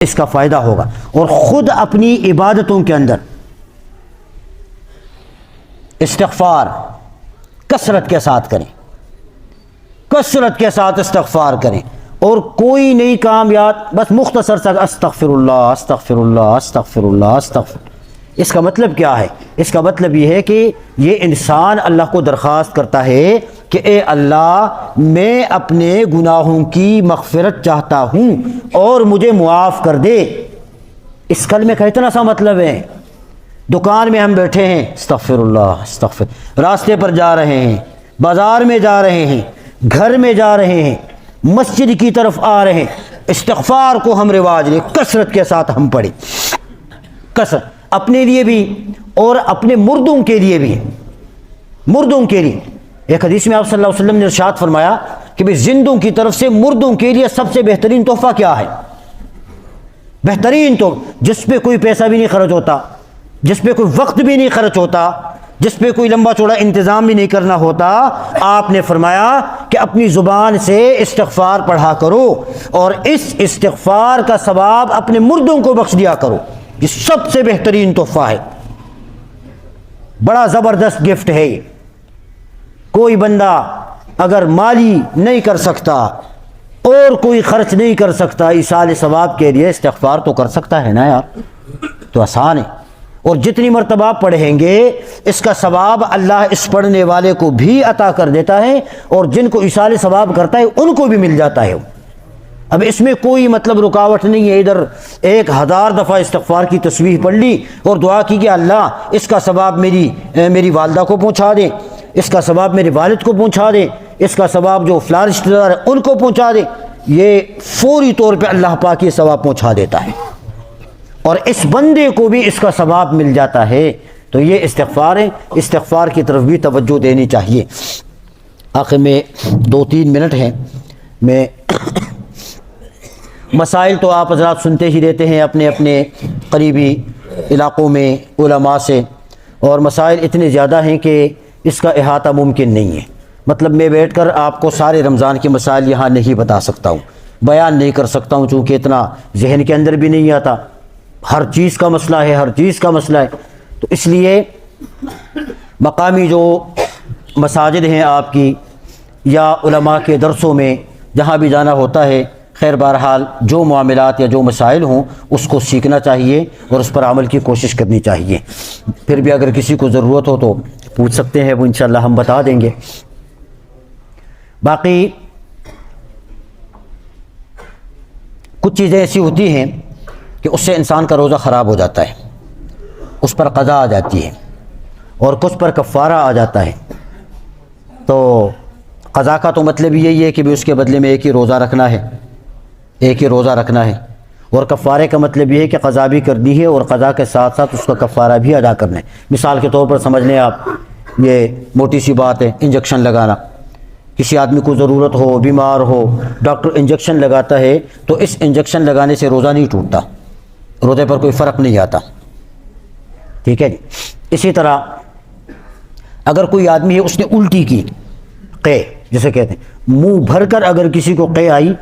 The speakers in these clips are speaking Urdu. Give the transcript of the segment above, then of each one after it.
اس کا فائدہ ہوگا۔ اور خود اپنی عبادتوں کے اندر استغفار کثرت کے ساتھ کریں، کثرت کے ساتھ استغفار کریں، اور کوئی نہیں کام یاد، بس مختصر سا استغفر اللہ استغفر اللہ استغفر اللہ استغفر۔ اس کا مطلب کیا ہے؟ اس کا مطلب یہ ہے کہ یہ انسان اللہ کو درخواست کرتا ہے کہ اے اللہ میں اپنے گناہوں کی مغفرت چاہتا ہوں اور مجھے معاف کر دے۔ اس کلمے کا اتنا سا مطلب ہے۔ دکان میں ہم بیٹھے ہیں، استغفر اللہ استغفر، راستے پر جا رہے ہیں، بازار میں جا رہے ہیں، گھر میں جا رہے ہیں، مسجد کی طرف آ رہے ہیں، استغفار کو ہم رواج لیں، کثرت کے ساتھ ہم پڑھیں، کثرت اپنے لیے بھی اور اپنے مردوں کے لیے بھی، مردوں کے لیے۔ ایک حدیث میں آپ صلی اللہ علیہ وسلم نے ارشاد فرمایا کہ بھی زندوں کی طرف سے مردوں کے لیے سب سے بہترین تحفہ کیا ہے؟ بہترین تو جس پہ کوئی پیسہ بھی نہیں خرچ ہوتا، جس پہ کوئی وقت بھی نہیں خرچ ہوتا، جس پہ کوئی لمبا چوڑا انتظام بھی نہیں کرنا ہوتا۔ آپ نے فرمایا کہ اپنی زبان سے استغفار پڑھا کرو اور اس استغفار کا ثواب اپنے مردوں کو بخش دیا کرو۔ یہ سب سے بہترین تحفہ ہے، بڑا زبردست گفٹ ہے۔ کوئی بندہ اگر مالی نہیں کر سکتا اور کوئی خرچ نہیں کر سکتا، ایصال ثواب کے لیے استغفار تو کر سکتا ہے نا یار، تو آسان ہے۔ اور جتنی مرتبہ پڑھیں گے اس کا ثواب اللہ اس پڑھنے والے کو بھی عطا کر دیتا ہے، اور جن کو ایصال ثواب کرتا ہے ان کو بھی مل جاتا ہے۔ اب اس میں کوئی مطلب رکاوٹ نہیں ہے۔ ادھر 1000 دفعہ استغفار کی تسبیح پڑھ لی اور دعا کی کہ اللہ اس کا ثواب میری والدہ کو پہنچا دے، اس کا ثواب میرے والد کو پہنچا دے، اس کا ثواب جو فلاں رشتہ دار ہے ان کو پہنچا دے، یہ فوری طور پہ اللہ پاک یہ ثواب پہنچا دیتا ہے، اور اس بندے کو بھی اس کا ثواب مل جاتا ہے۔ تو یہ استغفار ہے، استغفار کی طرف بھی توجہ دینی چاہیے۔ آخر میں 2-3 منٹ ہیں، میں مسائل تو آپ حضرات سنتے ہی رہتے ہیں اپنے اپنے قریبی علاقوں میں علماء سے، اور مسائل اتنے زیادہ ہیں کہ اس کا احاطہ ممکن نہیں ہے۔ مطلب میں بیٹھ کر آپ کو سارے رمضان کے مسائل یہاں نہیں بتا سکتا ہوں، بیان نہیں کر سکتا ہوں، چونکہ اتنا ذہن کے اندر بھی نہیں آتا۔ ہر چیز کا مسئلہ ہے، ہر چیز کا مسئلہ ہے، تو اس لیے مقامی جو مساجد ہیں آپ کی یا علماء کے درسوں میں جہاں بھی جانا ہوتا ہے، خیر بہرحال جو معاملات یا جو مسائل ہوں اس کو سیکھنا چاہیے اور اس پر عمل کی کوشش کرنی چاہیے۔ پھر بھی اگر کسی کو ضرورت ہو تو پوچھ سکتے ہیں، وہ انشاءاللہ ہم بتا دیں گے۔ باقی کچھ چیزیں ایسی ہوتی ہیں کہ اس سے انسان کا روزہ خراب ہو جاتا ہے، اس پر قضا آ جاتی ہے، اور کچھ پر کفارہ آ جاتا ہے۔ تو قضا کا تو مطلب یہی ہے کہ بھی اس کے بدلے میں ایک ہی روزہ رکھنا ہے، ایک ہی روزہ رکھنا ہے، اور کفارے کا مطلب یہ ہے کہ قضا بھی کرنی ہے اور قضا کے ساتھ ساتھ اس کا کفارہ بھی ادا کرنا ہے۔ مثال کے طور پر سمجھ لیں آپ، یہ موٹی سی بات ہے، انجیکشن لگانا۔ کسی آدمی کو ضرورت ہو، بیمار ہو، ڈاکٹر انجیکشن لگاتا ہے تو اس انجیکشن لگانے سے روزہ نہیں ٹوٹتا، روزے پر کوئی فرق نہیں آتا، ٹھیک ہے جی۔ اسی طرح اگر کوئی آدمی ہے اس نے الٹی کی، قے جسے کہتے ہیں، منہ بھر کر اگر کسی کو قے آئی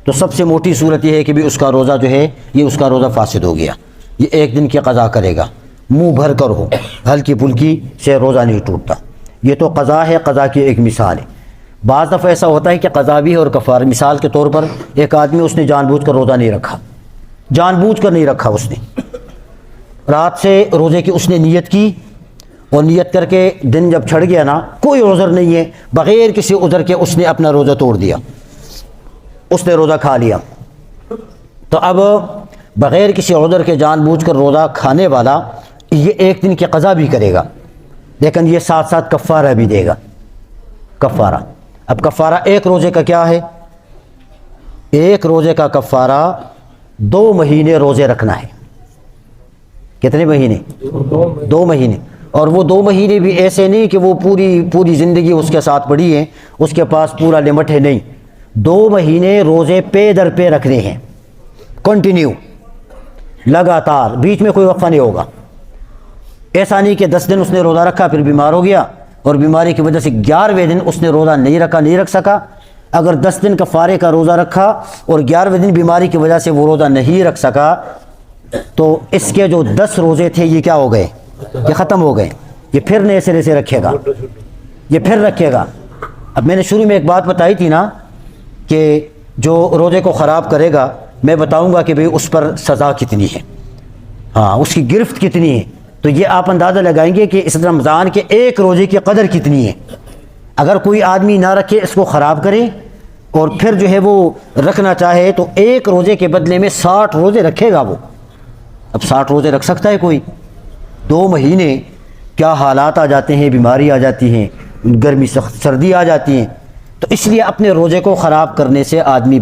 تو سب سے موٹی صورت یہ ہے کہ بھی اس کا روزہ جو ہے یہ اس کا روزہ فاسد ہو گیا، یہ 1 دن کی قضا کرے گا۔ منہ بھر کر ہو، ہلکی پھلکی سے روزہ نہیں ٹوٹتا، یہ تو قضا ہے، قضا کی ایک مثال ہے۔ بعض دفعہ ایسا ہوتا ہے کہ قضا بھی ہے اور کفارہ۔ مثال کے طور پر ایک آدمی اس نے جان بوجھ کر روزہ نہیں رکھا، جان بوجھ کر نہیں رکھا، اس نے رات سے روزے کی اس نے نیت کی، اور نیت کر کے دن جب چھڑ گیا نا، کوئی عذر نہیں ہے، بغیر کسی عذر کے اس نے اپنا روزہ توڑ دیا، اس نے روزہ کھا لیا، تو اب بغیر کسی عذر کے جان بوجھ کر روزہ کھانے والا یہ 1 دن کی قضا بھی کرے گا، لیکن یہ ساتھ ساتھ کفارہ بھی دے گا، کفارہ۔ اب کفارہ ایک روزے کا کیا ہے؟ ایک روزے کا کفارہ 2 مہینے روزے رکھنا ہے۔ کتنے مہینے؟ 2 مہینے۔ اور وہ 2 مہینے بھی ایسے نہیں کہ وہ پوری زندگی اس کے ساتھ پڑی ہے، اس کے پاس پورا لمٹ ہے، نہیں، 2 مہینے روزے پے در پہ رکھنے ہیں، کنٹینیو، لگاتار، بیچ میں کوئی وقفہ نہیں ہوگا۔ ایسا نہیں کہ 10 دن اس نے روزہ رکھا پھر بیمار ہو گیا اور بیماری کی وجہ سے 11ویں دن اس نے روزہ نہیں رکھ سکا، اگر 10 دن کفارے کا روزہ رکھا اور 11ویں دن بیماری کی وجہ سے وہ روزہ نہیں رکھ سکا تو اس کے جو 10 روزے تھے یہ کیا ہو گئے؟ یہ ختم ہو گئے، یہ پھر نئے سرے سے رکھے گا، یہ پھر رکھے گا۔ اب میں نے شروع میں ایک بات بتائی تھی نا کہ جو روزے کو خراب کرے گا میں بتاؤں گا کہ بھئی اس پر سزا کتنی ہے، ہاں اس کی گرفت کتنی ہے، تو یہ آپ اندازہ لگائیں گے کہ اس رمضان کے ایک روزے کی قدر کتنی ہے۔ اگر کوئی آدمی نہ رکھے، اس کو خراب کرے اور پھر جو ہے وہ رکھنا چاہے تو ایک روزے کے بدلے میں 60 روزے رکھے گا وہ۔ اب 60 روزے رکھ سکتا ہے کوئی؟ 2 مہینے کیا حالات آ جاتے ہیں، بیماری آ جاتی ہیں، گرمی سخت، سردی آ جاتی ہیں، تو اس لیے اپنے روزے کو خراب کرنے سے آدمی